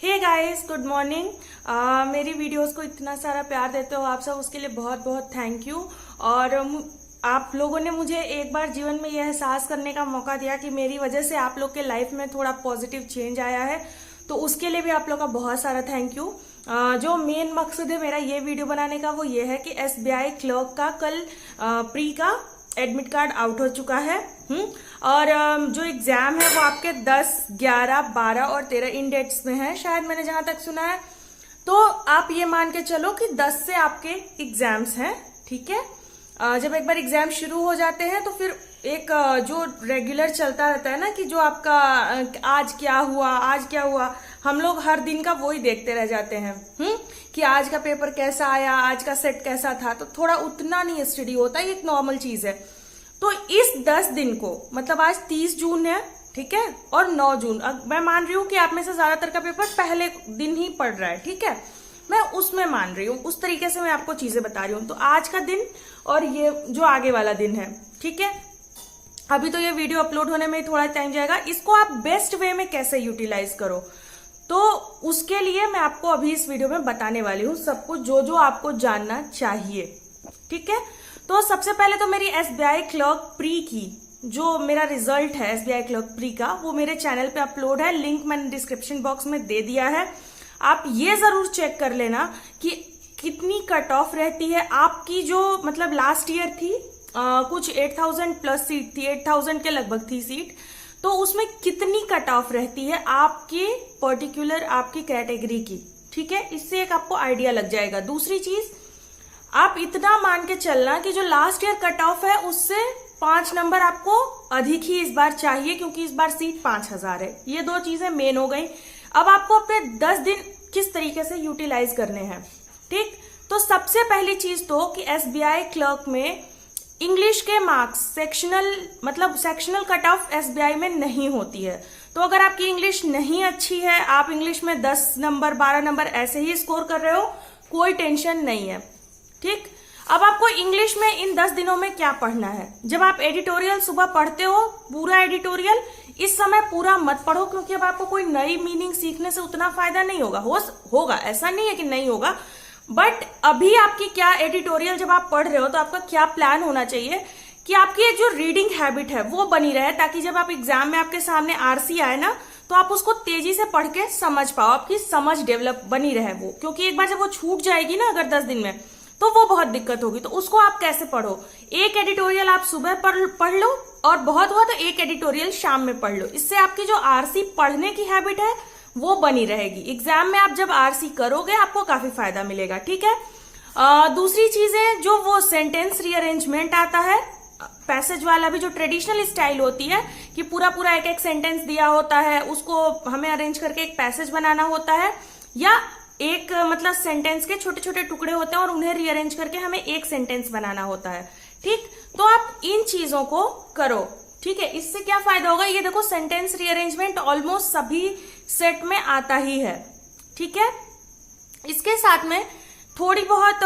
हे guys, good morning. मेरी videos को इतना सारा प्यार देते हो आप सब, उसके लिए बहुत बहुत थैंक यू। और आप लोगों ने मुझे एक बार जीवन में यह एहसास करने का मौका दिया कि मेरी वजह से आप लोग के लाइफ में थोड़ा पॉजिटिव चेंज आया है, तो उसके लिए भी आप लोग का बहुत सारा थैंक यू। जो मेन मकसद है मेरा ये वीडियो बनाने का वो ये है कि SBI क्लर्क का कल प्री का एडमिट कार्ड आउट हो चुका है। और जो एग्जाम है वो आपके 10, 11, 12 और 13 इन डेट्स में है, शायद मैंने जहां तक सुना है। तो आप ये मान के चलो कि 10 से आपके एग्जाम्स हैं, ठीक है। जब एक बार एग्जाम शुरू हो जाते हैं तो फिर एक जो रेगुलर चलता रहता है ना कि जो आपका आज क्या हुआ, हम लोग हर दिन का वही देखते रह जाते हैं कि आज का पेपर कैसा आया, आज का सेट कैसा था। तो थोड़ा उतना नहीं स्टडी होता, ये एक नॉर्मल चीज है। तो इस 10 दिन को, मतलब आज 30 जून है, ठीक है, और 9 जून, मैं मान रही हूँ कि आप में से ज्यादातर का पेपर पहले दिन ही पढ़ रहा है, ठीक है, मैं उसमें मान रही हूँ, उस तरीके से मैं आपको चीजें बता रही हूँ। तो आज का दिन और ये जो आगे वाला दिन है, ठीक है, अभी तो ये वीडियो अपलोड होने में थोड़ा टाइम जाएगा। इसको आप बेस्ट वे में कैसे यूटिलाइज करो, तो उसके लिए मैं आपको अभी इस वीडियो में बताने वाली हूँ सब कुछ जो आपको जानना चाहिए, ठीक है। तो सबसे पहले तो मेरी SBI क्लर्क प्री की जो मेरा रिजल्ट है SBI क्लर्क प्री का, वो मेरे चैनल पे अपलोड है, लिंक मैंने डिस्क्रिप्शन बॉक्स में दे दिया है। आप ये जरूर चेक कर लेना कि कितनी कट ऑफ रहती है आपकी। जो मतलब लास्ट ईयर थी कुछ 8000 प्लस सीट थी, 8000 के लगभग थी सीट, तो उसमें कितनी कट ऑफ रहती है आपकी पर्टिकुलर आपकी कैटेगरी की, ठीक है, इससे एक आपको आइडिया लग जाएगा। दूसरी चीज, आप इतना मान के चलना कि जो लास्ट ईयर कट ऑफ है उससे 5 नंबर आपको अधिक ही इस बार चाहिए, क्योंकि इस बार सीट 5000 है। ये 2 चीजें मेन हो गई। अब आपको अपने 10 दिन किस तरीके से यूटिलाइज करने हैं, ठीक। तो सबसे पहली चीज तो कि SBI क्लर्क में इंग्लिश के marks sectional cut off SBI में नहीं होती है। तो अगर आपकी इंग्लिश नहीं अच्छी है, आप इंग्लिश में 10 नंबर 12 नंबर ऐसे ही स्कोर कर रहे हो, कोई टेंशन नहीं है, ठीक। अब आपको इंग्लिश में इन 10 दिनों में क्या पढ़ना है। जब आप एडिटोरियल सुबह पढ़ते हो, पूरा एडिटोरियल इस समय पूरा मत पढ़ो, क्योंकि अब आपको कोई नई मीनिंग सीखने से उतना फायदा नहीं होगा। होगा ऐसा नहीं है कि नहीं होगा, बट अभी आपकी क्या एडिटोरियल जब आप पढ़ रहे हो तो आपका क्या प्लान होना चाहिए कि आपकी एक जो रीडिंग हैबिट है वो बनी रहे, ताकि जब आप एग्जाम में आपके सामने RC आए ना तो आप उसको तेजी से पढ़ के समझ पाओ, आपकी समझ डेवलप बनी रहे वो। क्योंकि एक बार जब वो छूट जाएगी ना अगर 10 दिन में, तो वो बहुत दिक्कत होगी। तो उसको आप कैसे पढ़ो, एक एडिटोरियल आप सुबह पढ़ लो और बहुत हुआ तो एक एडिटोरियल शाम में पढ़ लो। इससे आपकी जो RC पढ़ने की हैबिट है वो बनी रहेगी। एग्जाम में आप जब RC करोगे आपको काफी फायदा मिलेगा, ठीक है। दूसरी चीजें, जो वो सेंटेंस रीअरेंजमेंट आता है, पैसेज वाला भी जो ट्रेडिशनल स्टाइल होती है कि पूरा पूरा एक एक सेंटेंस दिया होता है, उसको हमें अरेंज करके एक पैसेज बनाना होता है, या एक मतलब सेंटेंस के छोटे छोटे टुकड़े होते हैं और उन्हें रीअरेंज करके हमें एक सेंटेंस बनाना होता है, ठीक। तो आप इन चीजों को करो, ठीक है। इससे क्या फायदा होगा, ये देखो सेंटेंस रीअरेंजमेंट ऑलमोस्ट सभी सेट में आता ही है, ठीक है। इसके साथ में थोड़ी बहुत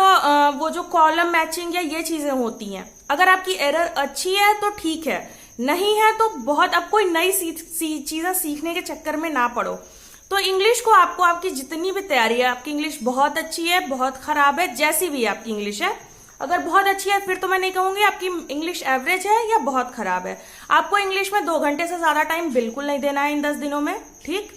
वो जो कॉलम मैचिंग या ये चीजें होती हैं, अगर आपकी एरर अच्छी है तो ठीक है, नहीं है तो बहुत, अब कोई नई चीजें सीखने के चक्कर में ना पड़ो। तो इंग्लिश को आपको, आपकी जितनी भी तैयारी है, आपकी इंग्लिश बहुत अच्छी है, बहुत खराब है, जैसी भी आपकी इंग्लिश है, अगर बहुत अच्छी है फिर तो मैं नहीं कहूंगी आपकी इंग्लिश एवरेज है या बहुत खराब है, आपको इंग्लिश में 2 घंटे से ज्यादा टाइम बिल्कुल नहीं देना है इन 10 दिनों में, ठीक।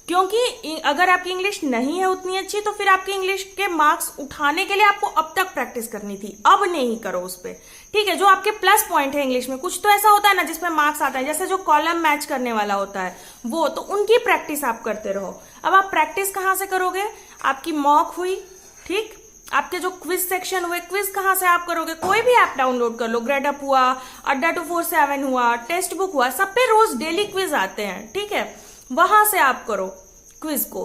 क्योंकि अगर आपकी इंग्लिश नहीं है उतनी अच्छी तो फिर आपकी इंग्लिश के मार्क्स उठाने के लिए आपको अब तक प्रैक्टिस करनी थी, अब नहीं करो उस पर, ठीक है। जो आपके प्लस पॉइंट है इंग्लिश में, कुछ तो ऐसा होता है ना जिसपे मार्क्स आता है, जैसे जो कॉलम मैच करने वाला होता है वो, तो उनकी प्रैक्टिस आप करते रहो। अब आप प्रैक्टिस कहाँ से करोगे, आपकी मॉक हुई, ठीक, आपके जो क्विज सेक्शन हुए, क्विज कहाँ से आप करोगे, कोई भी ऐप डाउनलोड कर लो, ग्रेडअप हुआ, अड्डा 247 हुआ, टेक्स्ट बुक हुआ, सब पे रोज डेली क्विज आते हैं, ठीक है, वहां से आप करो क्विज को।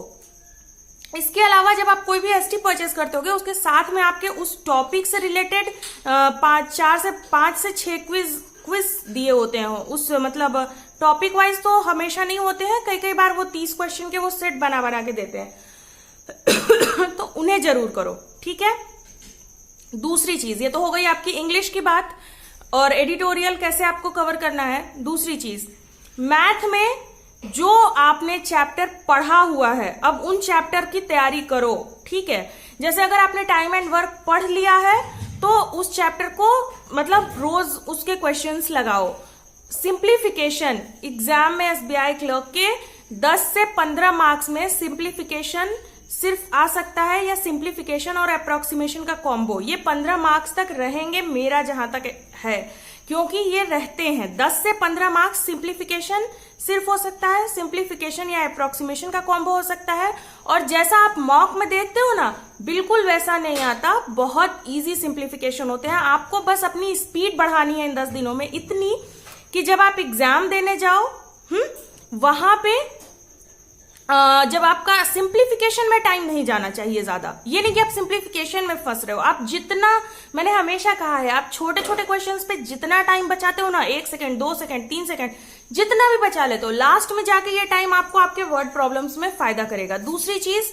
इसके अलावा जब आप कोई भी ST परचेस करते होगे, उसके साथ में आपके उस टॉपिक से रिलेटेड 5 से 6 क्विज दिए होते हैं, उस मतलब टॉपिक वाइज तो हमेशा नहीं होते हैं, कई बार वो 30 क्वेश्चन के वो सेट बना के देते हैं तो उन्हें जरूर करो, ठीक है। दूसरी चीज, ये तो हो गई आपकी इंग्लिश की बात और एडिटोरियल कैसे आपको कवर करना है। दूसरी चीज, मैथ में जो आपने चैप्टर पढ़ा हुआ है अब उन चैप्टर की तैयारी करो, ठीक है। जैसे अगर आपने टाइम एंड वर्क पढ़ लिया है तो उस चैप्टर को मतलब रोज उसके क्वेश्चंस लगाओ। सिंप्लीफिकेशन एग्जाम में एसबीआई क्लर्क के 10 से 15 मार्क्स में सिंप्लीफिकेशन सिर्फ आ सकता है, या सिंप्लीफिकेशन और अप्रोक्सीमेशन का कॉम्बो, ये 15 मार्क्स तक रहेंगे मेरा जहां तक है, क्योंकि ये रहते हैं 10 से 15 मार्क्स। सिंप्लीफिकेशन सिर्फ हो सकता है, सिंप्लीफिकेशन या अप्रोक्सीमेशन का कॉम्बो हो सकता है। और जैसा आप मॉक में देखते हो ना, बिल्कुल वैसा नहीं आता, बहुत इजी सिंप्लीफिकेशन होते हैं। आपको बस अपनी स्पीड बढ़ानी है इन 10 दिनों में, इतनी कि जब आप एग्जाम देने जाओ वहां पे जब आपका सिंप्लीफिकेशन में टाइम नहीं जाना चाहिए ज्यादा। ये नहीं कि आप सिंप्लीफिकेशन में फंस रहे हो, आप जितना, मैंने हमेशा कहा है, आप छोटे छोटे क्वेश्चंस पे जितना टाइम बचाते हो ना, 1 सेकंड 2 सेकंड 3 सेकंड जितना भी बचा लेते हो, लास्ट में जाके ये टाइम आपको आपके वर्ड प्रॉब्लम्स में फायदा करेगा। दूसरी चीज,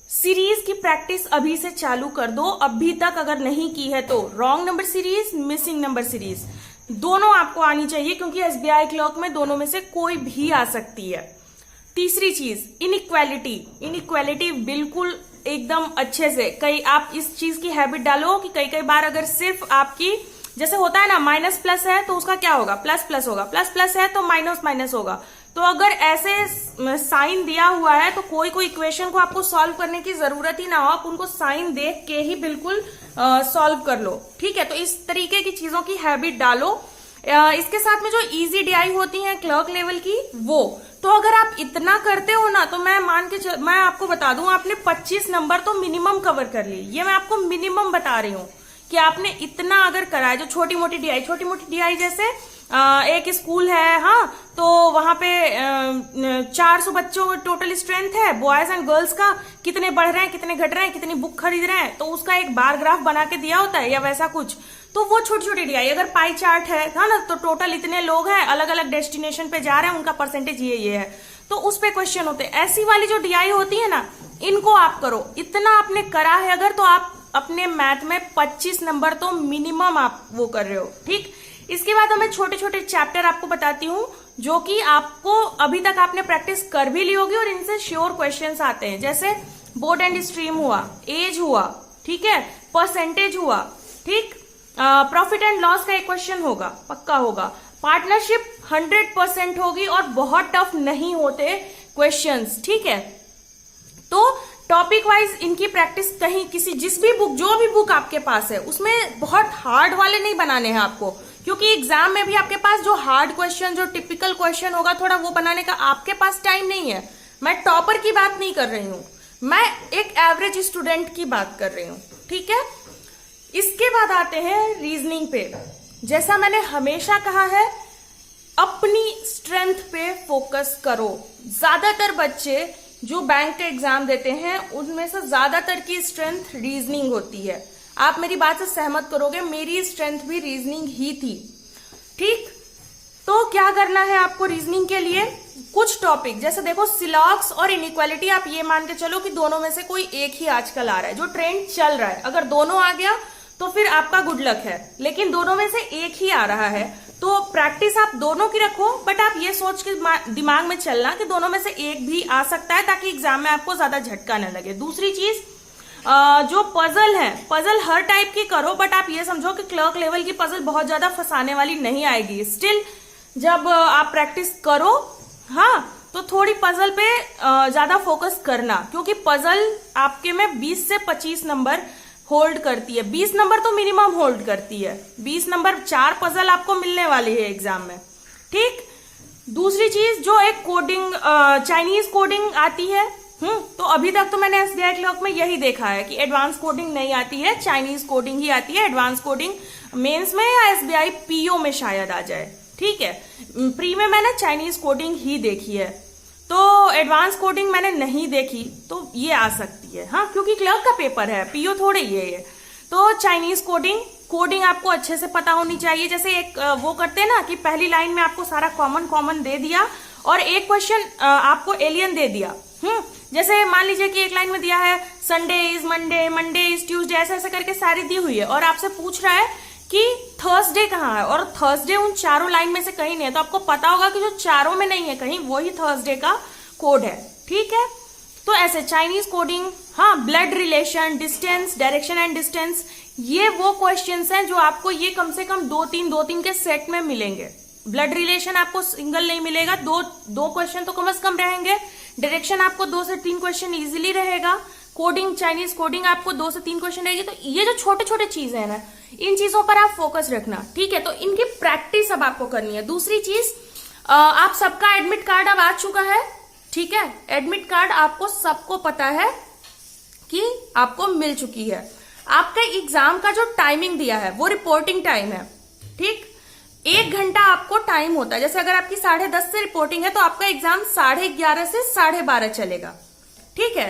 सीरीज की प्रैक्टिस अभी से चालू कर दो, अभी तक अगर नहीं की है तो। Wrong number series, missing number series दोनों आपको आनी चाहिए, क्योंकि एसबीआई क्लर्क में दोनों में से कोई भी आ सकती है। तीसरी चीज, इनइक्वालिटी बिल्कुल एकदम अच्छे से, कई आप इस चीज की हैबिट डालो कि कई बार अगर सिर्फ आपकी, जैसे होता है ना, माइनस प्लस है तो उसका क्या होगा, प्लस प्लस होगा, प्लस प्लस है तो माइनस माइनस होगा। तो अगर ऐसे साइन दिया हुआ है तो कोई इक्वेशन को आपको सॉल्व करने की जरूरत ही ना हो, आप उनको साइन देख के ही बिल्कुल सॉल्व कर लो, ठीक है। तो इस तरीके की चीजों की हैबिट डालो। इसके साथ में जो इजी डीआई होती है क्लर्क लेवल की, वो तो अगर आप इतना करते हो ना, तो मैं आपको बता दूं, आपने 25 नंबर तो मिनिमम कवर कर लिए। ये मैं आपको मिनिमम बता रही हूँ कि आपने इतना अगर करा है। जो छोटी मोटी डीआई जैसे एक स्कूल है, हाँ, तो वहां पे 400 बच्चों टोटल स्ट्रेंथ है, बॉयज एंड गर्ल्स का, कितने बढ़ रहे हैं, कितने घट रहे हैं, कितनी बुक खरीद रहे हैं, तो उसका एक बार ग्राफ बना के दिया होता है या वैसा कुछ। तो वो छोटी छोटी डीआई, अगर पाई चार्ट है ना, तो टोटल इतने लोग हैं, अलग अलग डेस्टिनेशन पे जा रहे हैं, उनका परसेंटेज ये है, तो उस पे क्वेश्चन होते हैं। ऐसी वाली जो डीआई होती है ना, इनको आप करो। इतना आपने करा है अगर, तो आप अपने मैथ में 25 नंबर तो मिनिमम आप वो कर रहे हो, ठीक। इसके बाद मैं छोटे छोटे चैप्टर आपको बताती हूँ, जो कि आपको अभी तक आपने प्रैक्टिस कर भी ली होगी और इनसे श्योर क्वेश्चंस आते हैं। जैसे बोर्ड एंड स्ट्रीम हुआ, एज हुआ, ठीक है, परसेंटेज हुआ, ठीक, प्रॉफिट एंड लॉस का एक क्वेश्चन होगा, पक्का होगा, पार्टनरशिप 100% होगी और बहुत टफ नहीं होते क्वेश्चंस, ठीक है। तो टॉपिक वाइज इनकी प्रैक्टिस कहीं जिस भी बुक, जो भी बुक आपके पास है, उसमें बहुत हार्ड वाले नहीं बनाने हैं आपको, क्योंकि एग्जाम में भी आपके पास जो हार्ड क्वेश्चन, जो टिपिकल क्वेश्चन होगा, थोड़ा वो बनाने का आपके पास टाइम नहीं है। मैं टॉपर की बात नहीं कर रही हूं, मैं एक एवरेज स्टूडेंट की बात कर रही हूं, ठीक है। इसके बाद आते हैं रीजनिंग पे। जैसा मैंने हमेशा कहा है, अपनी स्ट्रेंथ पे फोकस करो। ज्यादातर बच्चे जो बैंक का एग्जाम देते हैं, उनमें से ज्यादातर की स्ट्रेंथ रीजनिंग होती है। आप मेरी बात से सहमत करोगे, मेरी स्ट्रेंथ भी रीजनिंग ही थी, ठीक। तो क्या करना है आपको रीजनिंग के लिए, कुछ टॉपिक, जैसे देखो सिलॉक्स और इनइक्वालिटी, आप ये मान के चलो कि दोनों में से कोई एक ही आजकल आ रहा है, जो ट्रेंड चल रहा है। अगर दोनों आ गया तो फिर आपका गुड लक है, लेकिन दोनों में से एक ही आ रहा है, तो प्रैक्टिस आप दोनों की रखो, बट आप ये सोच के दिमाग में चलना कि दोनों में से एक भी आ सकता है, ताकि एग्जाम में आपको ज्यादा झटका न लगे। दूसरी चीज, जो पजल है, पजल हर टाइप की करो, बट आप ये समझो कि क्लर्क लेवल की पजल बहुत ज्यादा फंसाने वाली नहीं आएगी। स्टिल जब आप प्रैक्टिस करो, हाँ, तो थोड़ी पजल पे ज्यादा फोकस करना, क्योंकि पजल आपके में 20 से 25 नंबर होल्ड करती है, 20 नंबर तो मिनिमम होल्ड करती है। 20 नंबर 4 पजल आपको मिलने वाली है एग्जाम में, ठीक। दूसरी चीज, जो एक कोडिंग, चाइनीज कोडिंग आती है, तो अभी तक तो मैंने एसबीआई क्लर्क में यही देखा है कि एडवांस कोडिंग नहीं आती है, चाइनीज कोडिंग ही आती है। एडवांस कोडिंग मेंस में या एसबीआई पीओ में शायद आ जाए, ठीक है। प्री में मैंने चाइनीज कोडिंग ही देखी है, तो एडवांस कोडिंग मैंने नहीं देखी, तो ये आ सकती है, हाँ, क्योंकि क्लर्क का पेपर है, पीओ थोड़े ये। तो चाइनीज कोडिंग आपको अच्छे से पता होनी चाहिए। जैसे एक वो करते हैं ना कि पहली लाइन में आपको सारा कॉमन दे दिया और एक क्वेश्चन आपको एलियन दे दिया। जैसे मान लीजिए कि एक लाइन में दिया है Sunday is Monday, Monday is Tuesday, ऐसे ऐसे करके सारी दी हुई है, और आपसे पूछ रहा है कि थर्सडे कहाँ है, और थर्सडे उन चारों लाइन में से कहीं नहीं है, तो आपको पता होगा कि जो चारों में नहीं है कहीं, वही थर्सडे का कोड है। ठीक है, तो ऐसे चाइनीज कोडिंग, हाँ, blood relation, distance, direction and distance, ये वो क्वेश्चंस हैं जो आपको ये कम से कम दो तीन के सेट में मिलेंगे। ब्लड रिलेशन आपको सिंगल नहीं मिलेगा, दो क्वेश्चन तो कम से कम रहेंगे। डायरेक्शन आपको 2 से 3 क्वेश्चन इजीली रहेगा। कोडिंग, चाइनीज कोडिंग आपको 2 से 3 क्वेश्चन रहेगी। तो ये जो छोटे छोटे चीजें हैं ना, इन चीजों पर आप फोकस रखना। ठीक है, तो इनकी प्रैक्टिस अब आपको करनी है। दूसरी चीज, आप सबका एडमिट कार्ड अब आ चुका है। ठीक है, एडमिट कार्ड आपको सबको पता है कि आपको मिल चुकी है। आपका एग्जाम का जो टाइमिंग दिया है वो रिपोर्टिंग टाइम है। ठीक, 1 घंटा आपको टाइम होता है। जैसे अगर आपकी 10:30 से रिपोर्टिंग है तो आपका एग्जाम 11:30 से 12:30 चलेगा। ठीक है,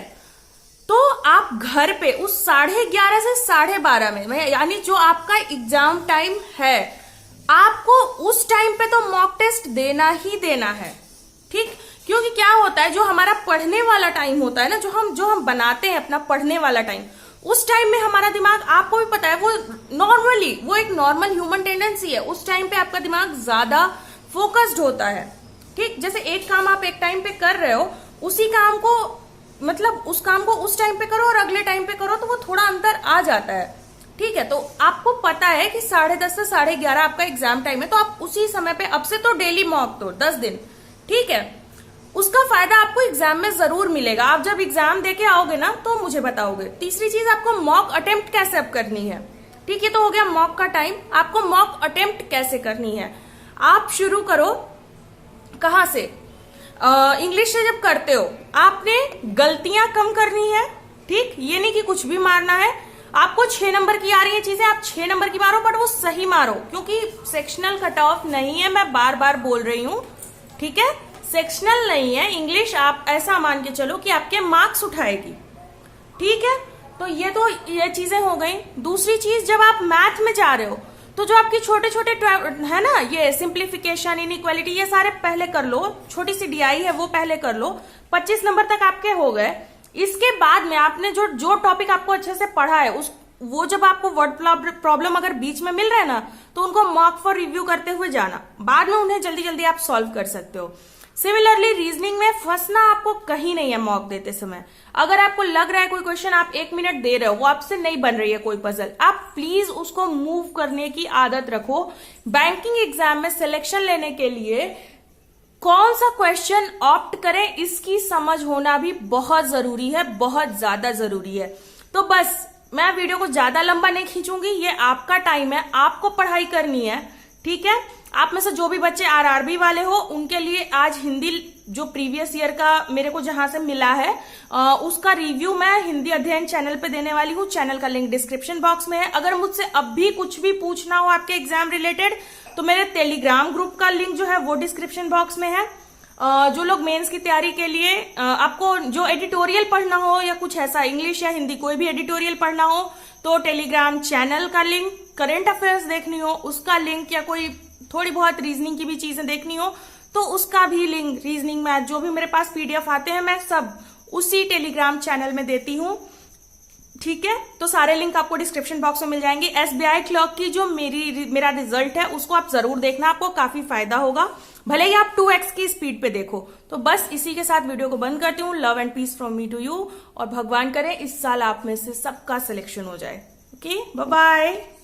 तो आप घर पे उस 11:30 से 12:30 में, यानी जो आपका एग्जाम टाइम है, आपको उस टाइम पे तो मॉक टेस्ट देना ही देना है। ठीक, क्योंकि क्या होता है, जो हमारा पढ़ने वाला टाइम होता है ना, जो हम बनाते हैं अपना पढ़ने वाला टाइम, उस टाइम में हमारा दिमाग, आपको भी पता है, वो नॉर्मली, वो एक नॉर्मल ह्यूमन टेंडेंसी है, उस टाइम पे आपका दिमाग ज्यादा फोकस्ड होता है। ठीक, जैसे एक काम आप एक टाइम पे कर रहे हो, उसी काम को, मतलब उस काम को उस टाइम पे करो और अगले टाइम पे करो, तो वो थोड़ा अंतर आ जाता है। ठीक है, तो आपको पता है कि 10:30 से 11:30 आपका एग्जाम टाइम है, तो आप उसी समय पे अब से तो डेली मॉक दो 10 दिन। ठीक है, उसका फायदा आपको एग्जाम में जरूर मिलेगा। आप जब एग्जाम देके आओगे ना तो मुझे बताओगे। तीसरी चीज, आपको मॉक अटेम्प्ट कैसे अब करनी है। ठीक है, तो हो गया मॉक का टाइम। आपको मॉक अटेम्प्ट कैसे करनी है, आप शुरू करो कहां से, इंग्लिश से जब करते हो आपने गलतियां कम करनी है। ठीक, ये नहीं कि कुछ भी मारना है। आपको 6 नंबर की आ रही है चीजें, आप 6 नंबर की मारो, बट वो सही मारो, क्योंकि सेक्शनल कट ऑफ नहीं है, मैं बार बार बोल रही हूं। ठीक है, सेक्शनल नहीं है। इंग्लिश आप ऐसा मान के चलो कि आपके मार्क्स उठाएगी। ठीक है, तो ये चीजें हो गई। दूसरी चीज, जब आप मैथ में जा रहे हो तो जो आपके छोटे छोटे है ना, ये सिंप्लीफिकेशन, इनइक्वालिटी, ये सारे पहले कर लो। छोटी सी डीआई है वो पहले कर लो। 25 नंबर तक आपके हो गए। इसके बाद में आपने जो टॉपिक आपको अच्छे से पढ़ा है, वो जब आपको वर्ड प्रॉब्लम अगर बीच में मिल रहा है ना, तो उनको मॉक फॉर रिव्यू करते हुए जाना, बाद में उन्हें जल्दी जल्दी आप सॉल्व कर सकते हो। सिमिलरली रीजनिंग में फंसना आपको कहीं नहीं है। मॉक देते समय अगर आपको लग रहा है कोई क्वेश्चन आप 1 मिनट दे रहे हो, वो आपसे नहीं बन रही है कोई पजल, आप प्लीज उसको मूव करने की आदत रखो। बैंकिंग एग्जाम में सिलेक्शन लेने के लिए कौन सा क्वेश्चन ऑप्ट करें, इसकी समझ होना भी बहुत जरूरी है, बहुत ज्यादा जरूरी है। तो बस मैं वीडियो को ज्यादा लंबा नहीं खींचूंगी, ये आपका टाइम है, आपको पढ़ाई करनी है। ठीक है, आप में से जो भी बच्चे आरआरबी वाले हो, उनके लिए आज हिंदी जो प्रीवियस ईयर का मेरे को जहां से मिला है, उसका रिव्यू मैं हिंदी अध्ययन चैनल पे देने वाली हूँ। चैनल का लिंक डिस्क्रिप्शन बॉक्स में है। अगर मुझसे अब भी कुछ भी पूछना हो आपके एग्जाम रिलेटेड, तो मेरे टेलीग्राम ग्रुप का लिंक जो है वो डिस्क्रिप्शन बॉक्स में है। जो लोग मेंस की तैयारी के लिए, आपको जो एडिटोरियल पढ़ना हो या कुछ ऐसा, इंग्लिश या हिंदी कोई भी एडिटोरियल पढ़ना हो, तो टेलीग्राम चैनल का लिंक, करंट अफेयर्स देखनी हो उसका लिंक, या कोई थोड़ी बहुत रीजनिंग की भी चीजें देखनी हो तो उसका भी लिंक, रीजनिंग, मैथ, जो भी मेरे पास पीडीएफ आते हैं, मैं सब उसी टेलीग्राम चैनल में देती हूँ। ठीक है, तो सारे लिंक आपको डिस्क्रिप्शन बॉक्स में मिल जाएंगे। एसबीआई क्लर्क की जो मेरा रिजल्ट है उसको आप जरूर देखना, आपको काफी फायदा होगा, भले ही आप 2x की स्पीड पे देखो। तो बस इसी के साथ वीडियो को बंद करती हूँ। Love and peace from me to you, और भगवान करे इस साल आप में से सबका सिलेक्शन हो जाए। Okay, bye bye.